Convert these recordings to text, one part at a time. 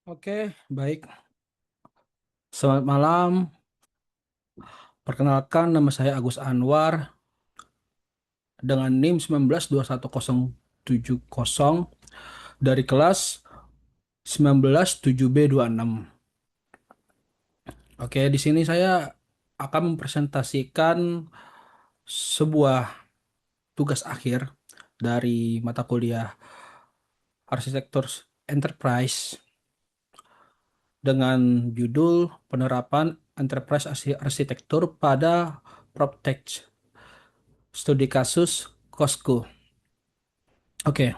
Oke, baik. Selamat malam. Perkenalkan, nama saya Agus Anwar dengan NIM 1921070 dari kelas 197B26. Oke, di sini saya akan mempresentasikan sebuah tugas akhir dari mata kuliah Arsitektur Enterprise dengan judul Penerapan Enterprise Arsitektur pada PropTech Studi Kasus Kosku. Oke.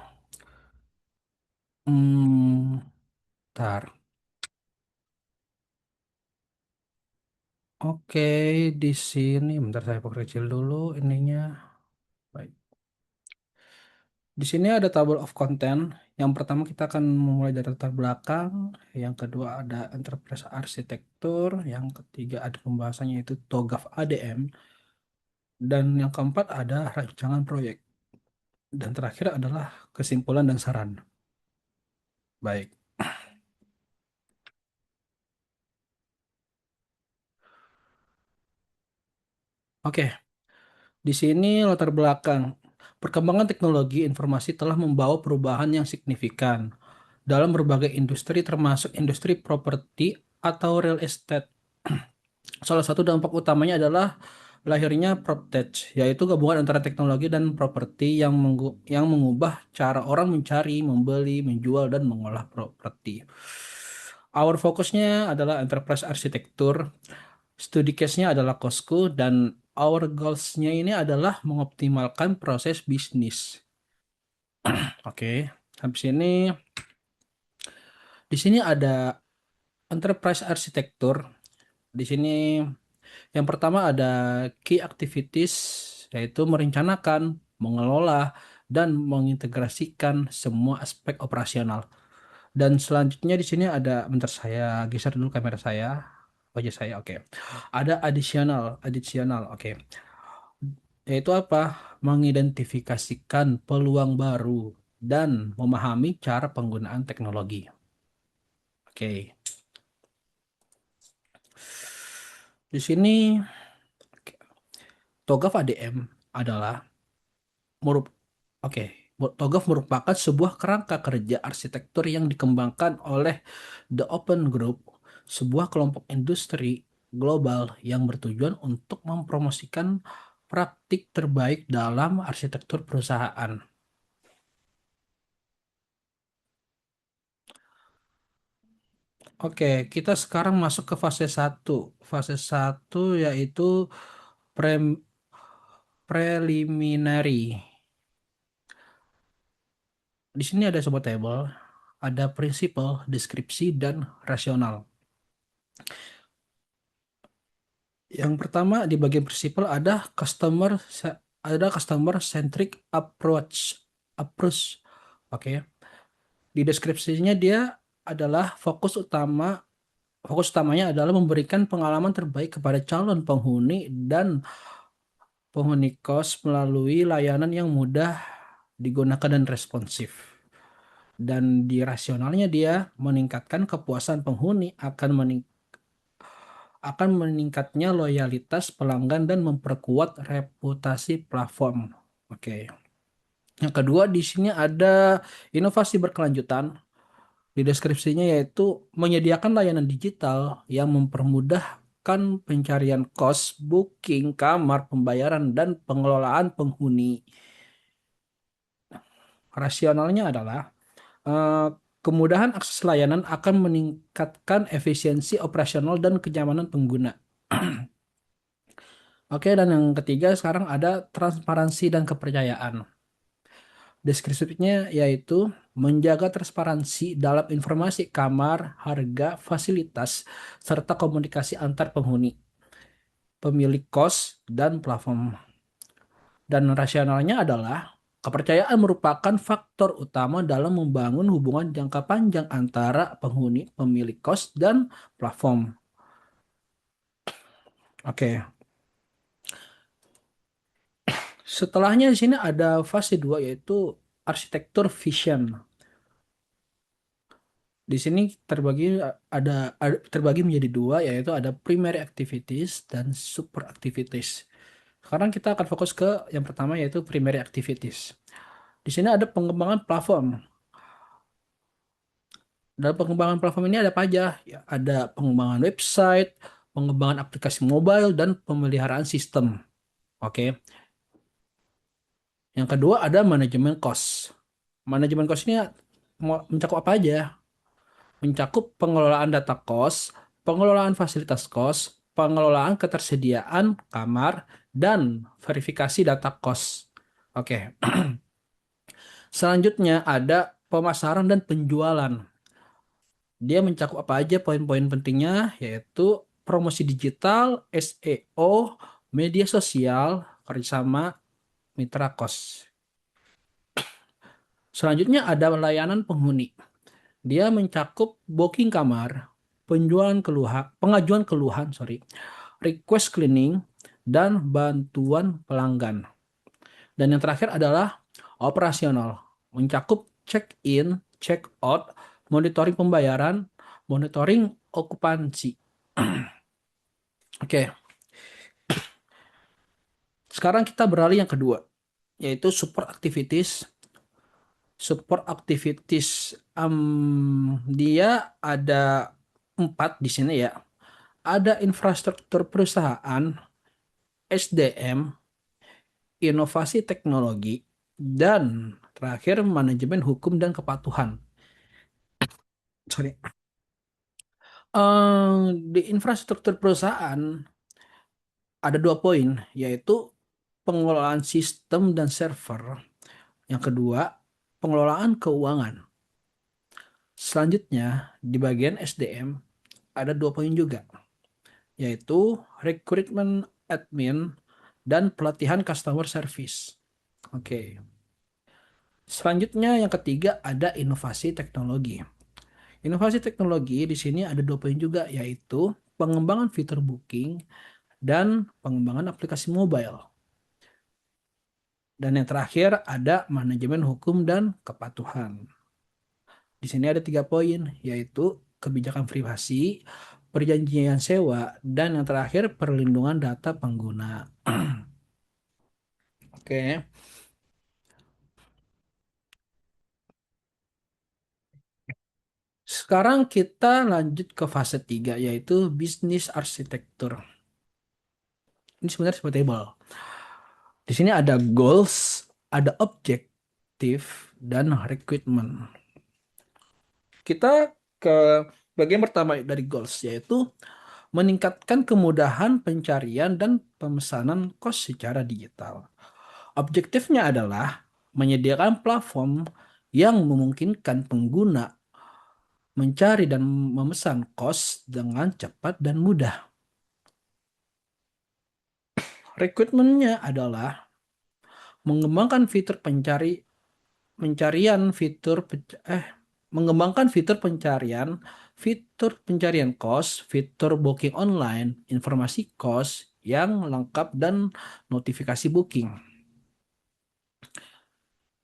Bentar. Oke, di sini bentar saya perkecil dulu ininya. Baik. Di sini ada table of content. Yang pertama kita akan memulai dari latar belakang. Yang kedua ada enterprise arsitektur. Yang ketiga ada pembahasannya itu TOGAF ADM. Dan yang keempat ada rancangan proyek. Dan terakhir adalah kesimpulan dan saran. Baik. Oke, di sini latar belakang. Perkembangan teknologi informasi telah membawa perubahan yang signifikan dalam berbagai industri termasuk industri properti atau real estate. Salah satu dampak utamanya adalah lahirnya PropTech, yaitu gabungan antara teknologi dan properti yang mengubah cara orang mencari, membeli, menjual, dan mengolah properti. Our fokusnya adalah enterprise arsitektur, studi case-nya adalah Costco, dan our goals-nya ini adalah mengoptimalkan proses bisnis. Oke, habis ini di sini ada enterprise arsitektur. Di sini yang pertama ada key activities, yaitu merencanakan, mengelola, dan mengintegrasikan semua aspek operasional. Dan selanjutnya di sini ada, bentar saya geser dulu kamera saya, wajah saya, oke. Ada additional, oke. Yaitu apa? Mengidentifikasikan peluang baru dan memahami cara penggunaan teknologi. Oke. Di sini TOGAF ADM adalah merup Oke, TOGAF merupakan sebuah kerangka kerja arsitektur yang dikembangkan oleh The Open Group, sebuah kelompok industri global yang bertujuan untuk mempromosikan praktik terbaik dalam arsitektur perusahaan. Oke, kita sekarang masuk ke fase satu. Fase satu yaitu prem- preliminary. Di sini ada sebuah table, ada prinsipal, deskripsi, dan rasional. Yang pertama di bagian prinsipal ada customer centric approach. Oke. Di deskripsinya dia adalah fokus utamanya adalah memberikan pengalaman terbaik kepada calon penghuni dan penghuni kos melalui layanan yang mudah digunakan dan responsif. Dan di rasionalnya dia meningkatkan kepuasan penghuni akan meningkatnya loyalitas pelanggan dan memperkuat reputasi platform. Oke. Yang kedua di sini ada inovasi berkelanjutan. Di deskripsinya yaitu menyediakan layanan digital yang mempermudahkan pencarian kos, booking, kamar, pembayaran, dan pengelolaan penghuni. Rasionalnya adalah eh, kemudahan akses layanan akan meningkatkan efisiensi operasional dan kenyamanan pengguna. Oke, dan yang ketiga sekarang ada transparansi dan kepercayaan. Deskripsinya yaitu menjaga transparansi dalam informasi kamar, harga, fasilitas, serta komunikasi antar penghuni, pemilik kos, dan platform. Dan rasionalnya adalah kepercayaan merupakan faktor utama dalam membangun hubungan jangka panjang antara penghuni, pemilik kos, dan platform. Oke. Setelahnya di sini ada fase 2 yaitu arsitektur vision. Di sini terbagi menjadi dua, yaitu ada primary activities dan super activities. Sekarang kita akan fokus ke yang pertama, yaitu primary activities. Di sini ada pengembangan platform. Dalam pengembangan platform ini ada apa aja? Ya, ada pengembangan website, pengembangan aplikasi mobile, dan pemeliharaan sistem. Oke. Yang kedua ada manajemen cost. Manajemen cost ini mencakup apa aja? Mencakup pengelolaan data cost, pengelolaan fasilitas cost, pengelolaan ketersediaan kamar, dan verifikasi data cost. Oke. Selanjutnya ada pemasaran dan penjualan. Dia mencakup apa aja poin-poin pentingnya, yaitu promosi digital, SEO, media sosial, kerjasama mitra kos. Selanjutnya ada layanan penghuni. Dia mencakup booking kamar, pengajuan keluhan, request cleaning, dan bantuan pelanggan. Dan yang terakhir adalah operasional, mencakup check-in, check-out, monitoring pembayaran, monitoring okupansi. Oke, sekarang kita beralih yang kedua, yaitu support activities. Support activities, dia ada 4 di sini ya. Ada infrastruktur perusahaan, SDM, inovasi teknologi, dan terakhir manajemen hukum dan kepatuhan. Sorry. Di infrastruktur perusahaan ada 2 poin, yaitu pengelolaan sistem dan server. Yang kedua, pengelolaan keuangan. Selanjutnya, di bagian SDM ada 2 poin juga, yaitu recruitment admin dan pelatihan customer service. Oke. Selanjutnya yang ketiga ada inovasi teknologi. Inovasi teknologi di sini ada 2 poin juga, yaitu pengembangan fitur booking dan pengembangan aplikasi mobile. Dan yang terakhir ada manajemen hukum dan kepatuhan. Di sini ada 3 poin, yaitu kebijakan privasi, perjanjian sewa, dan yang terakhir perlindungan data pengguna. Oke, sekarang kita lanjut ke fase 3, yaitu bisnis arsitektur. Ini sebenarnya seperti table. Di sini ada goals, ada objektif, dan requirement. Kita ke bagian pertama dari goals, yaitu meningkatkan kemudahan pencarian dan pemesanan kos secara digital. Objektifnya adalah menyediakan platform yang memungkinkan pengguna mencari dan memesan kos dengan cepat dan mudah. Rekrutmennya adalah mengembangkan fitur pencarian fitur mengembangkan fitur pencarian kos, fitur booking online, informasi kos yang lengkap dan notifikasi booking.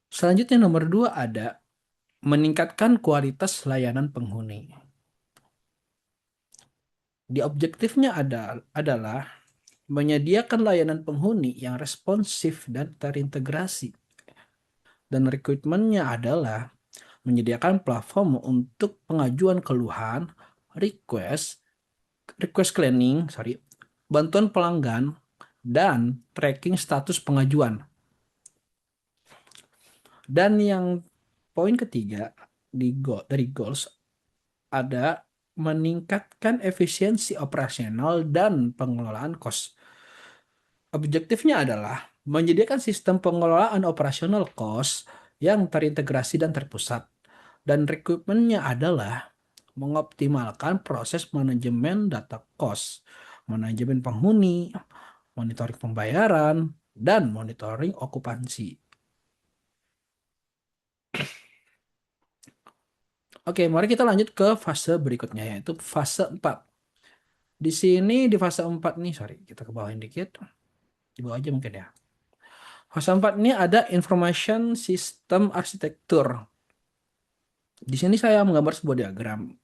Selanjutnya nomor 2 ada meningkatkan kualitas layanan penghuni. Di objektifnya adalah menyediakan layanan penghuni yang responsif dan terintegrasi. Dan rekrutmennya adalah menyediakan platform untuk pengajuan keluhan, request, request cleaning, bantuan pelanggan, dan tracking status pengajuan. Dan yang poin ketiga dari goals ada meningkatkan efisiensi operasional dan pengelolaan kos. Objektifnya adalah menyediakan sistem pengelolaan operasional kos yang terintegrasi dan terpusat. Dan rekrutmennya adalah mengoptimalkan proses manajemen data kos, manajemen penghuni, monitoring pembayaran, dan monitoring okupansi. Oke, mari kita lanjut ke fase berikutnya, yaitu fase 4. Di sini di fase 4 nih, kita ke bawahin dikit. Di bawah aja mungkin ya. Fase 4 ini ada information system architecture. Di sini saya menggambar sebuah diagram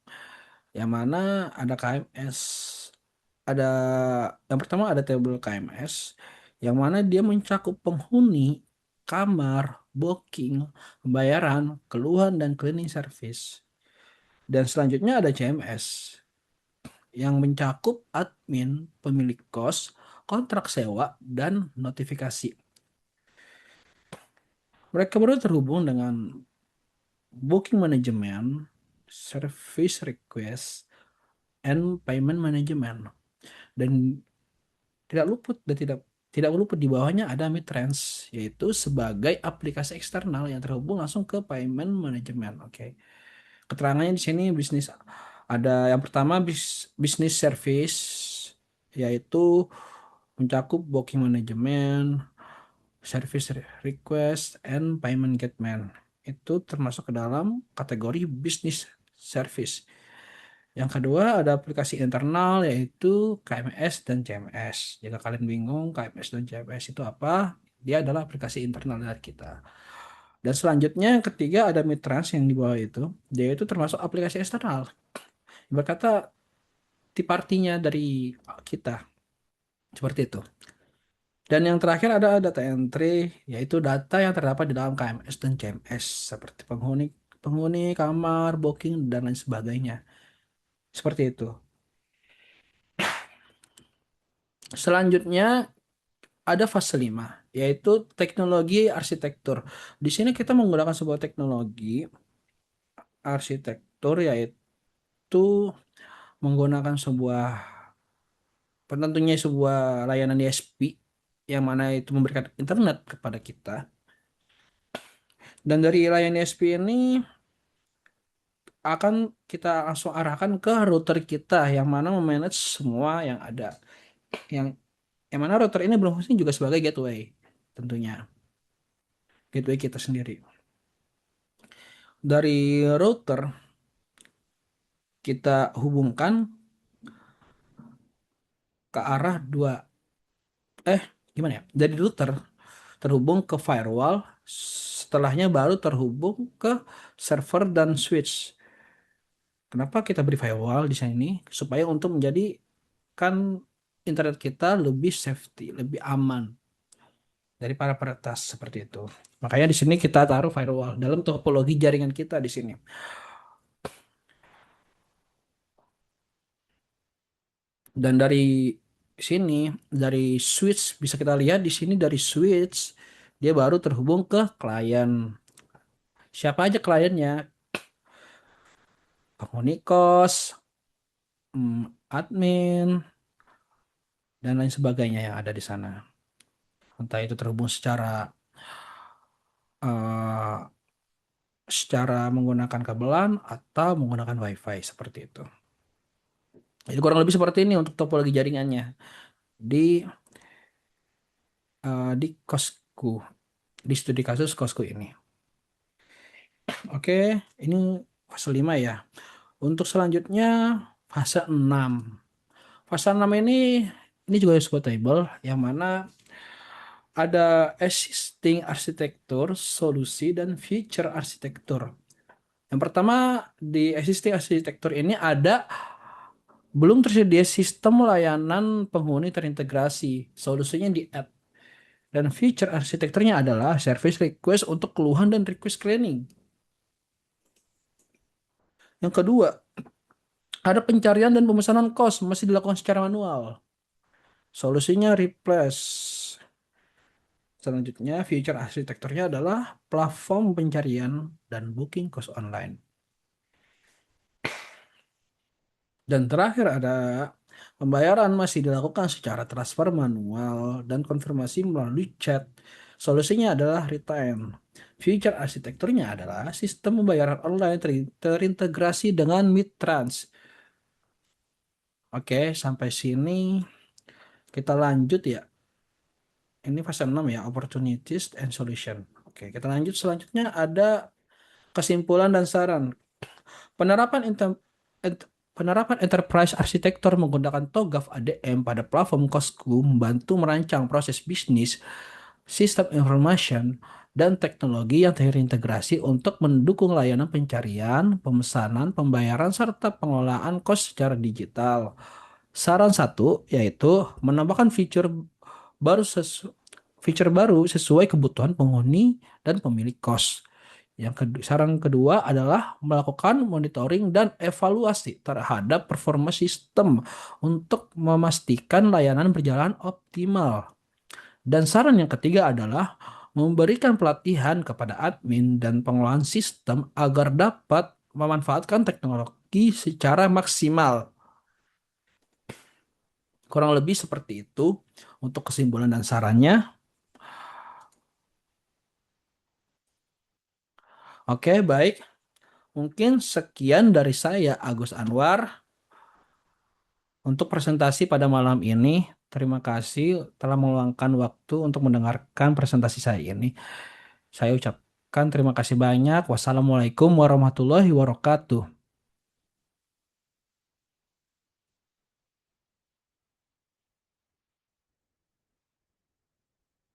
yang mana ada KMS, ada yang pertama ada tabel KMS yang mana dia mencakup penghuni, kamar, booking, pembayaran, keluhan dan cleaning service. Dan selanjutnya ada CMS yang mencakup admin, pemilik kos, kontrak sewa, dan notifikasi. Mereka berdua terhubung dengan booking management, service request, and payment management. Dan tidak luput dan tidak luput di bawahnya ada Midrange, yaitu sebagai aplikasi eksternal yang terhubung langsung ke payment management. Oke. Keterangannya di sini bisnis ada yang pertama bisnis service, yaitu mencakup booking management, service request, and payment gateway. Itu termasuk ke dalam kategori bisnis service. Yang kedua ada aplikasi internal yaitu KMS dan CMS. Jika kalian bingung KMS dan CMS itu apa, dia adalah aplikasi internal dari kita. Dan selanjutnya yang ketiga ada Midtrans yang di bawah itu, dia itu termasuk aplikasi eksternal. Berkata tip artinya dari kita seperti itu. Dan yang terakhir ada data entry, yaitu data yang terdapat di dalam KMS dan CMS seperti penghuni penghuni kamar, booking dan lain sebagainya. Seperti itu. Selanjutnya ada fase 5 yaitu teknologi arsitektur. Di sini kita menggunakan sebuah teknologi arsitektur yaitu menggunakan sebuah tentunya sebuah layanan ISP yang mana itu memberikan internet kepada kita. Dan dari layanan ISP ini akan kita langsung arahkan ke router kita yang mana memanage semua yang ada. Yang yang mana router ini berfungsi juga sebagai gateway tentunya. Gateway kita sendiri. Dari router kita hubungkan ke arah dua gimana ya? Dari router terhubung ke firewall, setelahnya baru terhubung ke server dan switch. Kenapa kita beri firewall di sini? Supaya untuk menjadikan internet kita lebih safety, lebih aman dari para peretas seperti itu. Makanya di sini kita taruh firewall dalam topologi jaringan kita di sini. Dan dari sini, dari switch bisa kita lihat di sini dari switch dia baru terhubung ke klien. Siapa aja kliennya? Penghuni kos, admin, dan lain sebagainya yang ada di sana. Entah itu terhubung eh, secara menggunakan kabelan atau menggunakan WiFi seperti itu. Itu kurang lebih seperti ini untuk topologi jaringannya di di kosku, di studi kasus kosku ini. Oke, ini fase 5 ya. Untuk selanjutnya fase 6. Fase 6 ini juga sebuah table yang mana ada existing arsitektur, solusi, dan future arsitektur. Yang pertama di existing arsitektur ini ada belum tersedia sistem layanan penghuni terintegrasi. Solusinya di add. Dan future arsitekturnya adalah service request untuk keluhan dan request cleaning. Yang kedua, ada pencarian dan pemesanan kos masih dilakukan secara manual. Solusinya replace. Selanjutnya, future arsitekturnya adalah platform pencarian dan booking kos online. Dan terakhir ada pembayaran masih dilakukan secara transfer manual dan konfirmasi melalui chat. Solusinya adalah real-time. Future arsitekturnya adalah sistem pembayaran online terintegrasi dengan Midtrans. Oke, sampai sini kita lanjut ya. Ini fase 6 ya, opportunities and solution. Oke, kita lanjut selanjutnya ada kesimpulan dan saran. Penerapan penerapan enterprise arsitektur menggunakan TOGAF ADM pada platform Cosku membantu merancang proses bisnis, sistem information, dan teknologi yang terintegrasi untuk mendukung layanan pencarian, pemesanan, pembayaran, serta pengelolaan kos secara digital. Saran satu yaitu menambahkan baru fitur baru sesuai kebutuhan penghuni dan pemilik kos. Saran kedua adalah melakukan monitoring dan evaluasi terhadap performa sistem untuk memastikan layanan berjalan optimal. Dan saran yang ketiga adalah memberikan pelatihan kepada admin dan pengelolaan sistem agar dapat memanfaatkan teknologi secara maksimal. Kurang lebih seperti itu untuk kesimpulan dan sarannya. Oke, baik. Mungkin sekian dari saya, Agus Anwar, untuk presentasi pada malam ini. Terima kasih telah meluangkan waktu untuk mendengarkan presentasi saya ini. Saya ucapkan terima kasih banyak. Wassalamualaikum warahmatullahi wabarakatuh.